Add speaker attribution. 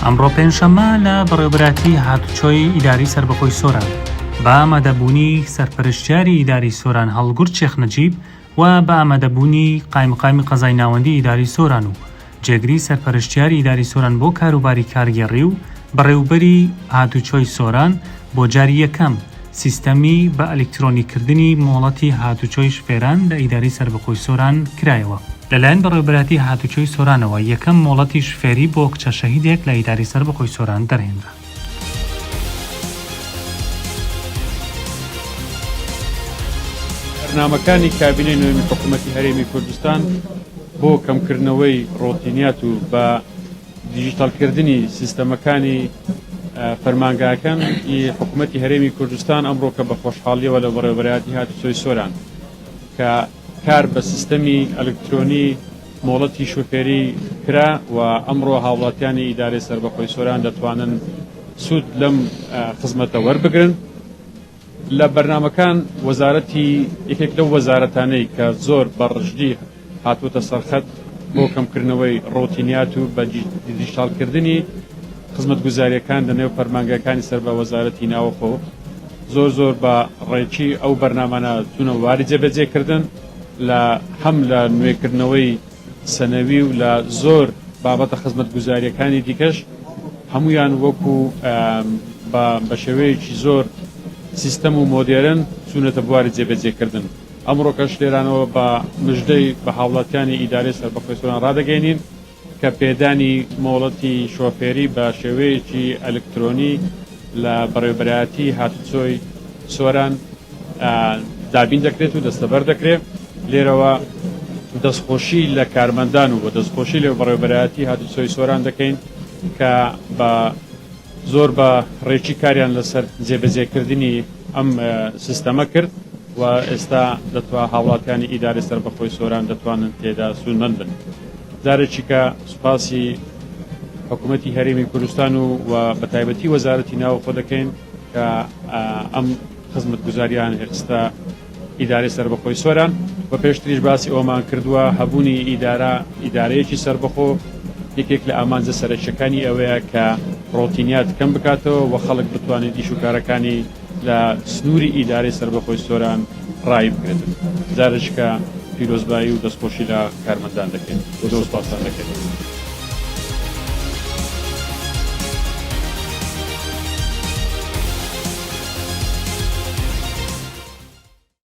Speaker 1: ئەمڕۆ پێنجشەممە لە بەڕێوەبەراتی هاتوچۆی ئیداری سربەخۆی سۆران بە ئامادەبوونی سەرپەرشتیاری ئیداری سۆران هەڵگورد شێخ نەجیب و بە ئامادەبوونی قایمقامی قەزای ناوەندی ئیداری سۆران و جێگری سەرپەرشتیاری ئیداری سۆران بۆ کاروباری کارگێڕی و بەڕێوەبەری هاتوچۆی سۆران بۆ جاری یەکەم سیستەمی بە ئەلکترۆنیکردنی مۆڵەتی هاتوچۆی شفێران لە ئیداری سربەخۆی سۆران کرایەوە. لەلایەن بەڕێوەبەراتی هاتوچۆی سۆرانەوە یەکەم مۆڵەتی شفێری بۆ کچە شەهیدێک لە ئیداری سربەخۆی سۆران دەرهێنرا.
Speaker 2: بەرنامەکانی کابینەی نوێنی حکوومەتی هەرێمی کوردستان بۆ کەمکردنەوەی ڕۆتینیات و بە دیجیتالکردنی سیستەمەکانی فەرمانگاکان حکوومەتی هەرێمی کوردستان ئەمڕۆ کە بە خۆشحاڵیەوە لە بەڕێوەبەراتی هاتوچۆی سۆران کە کار بە سیستەمی ئەلکترۆنی مۆڵەتی شوفێری کرا و ئەمڕۆ هاوڵاتیانی ئیدارەی سەربەخۆی سۆران دەتوانن سوود لەم خزمەتە وەربگرن. لە بەرنامەکان وەزارەتی یەکێک لەو وەزارەتانەی کە زۆر بەڕژدی هاتووەتە سەرخەت بۆ کەمکردنەوەی ڕۆتینیات و بە دیجیتالکردنی خزمەتگوزاریەکان لەنێو فەرمانگاکانی سەر بە وەزارەتی ناوەخۆ زۆر بە ڕێکی ئەو بەرنامانە چوونە واری جێبەجێکردن لە هەم لە نوێکردنەوەی سەنەوی و لە زۆر بابەتە خزمەتگوزاریەکانی دیکەش هەمویان وەکو بە شێوەیەکی زۆر سیستەم و مۆدێرن چوونەتە بواری جێبەجێکردن. ئەمڕۆکەش لێرانەوە بە مژدەی بە هاوڵاتیانی ئیدارەی سەربەخۆی سۆران ڕادەگەینین کە پێدانی مۆڵەتی شۆفێری بە شێوەیەکی ئەلکترۆنی لە بەڕێوەبەراتی هاتوچۆی سۆران دابین دەکرێت و دەستەبەر دەکرێت. لێرەوە دەستخۆشی لە کارمەندان و بە دەستخۆشی لە بەڕێوەبەراتی هاتوچۆی سۆران دەکەین کە بە زۆر بە ڕێکی کاریان لەسەر جێبەجێکردنی ئەم سیستەمە کرد و ئێستا دەتوانێت هاوڵاتیانی ئیدارەی سەربەخۆی سۆران دەتوانن تێدا سوودمەند بن. جارێکی کە سوپاسی حکوومەتی هەرێمی کوردستان و بە تایبەتی وەزارەتی ناوەخۆ دەکەین کە ئەم خزمەتگوزاریان ئێستا ئیدارەی سەربەخۆی سۆران بە پێشتریش باسی ئەومان کردووە هەبوونی ئیدارەیەکی سەربەخۆ یەکێک لە ئامانجە سەرچەکانی ئەوەیە کە ڕۆتینیات کەم بکاتەوە و خەڵک بتوانێت ئیش و کارەکانی لە سنووری ئیدارەی سەربەخۆی سۆران ڕای بکرێتن. جارێک کە پیرۆزبایی و دەستخۆشی لە کارمەندان دەکەین و دەستپاسان دەکەین.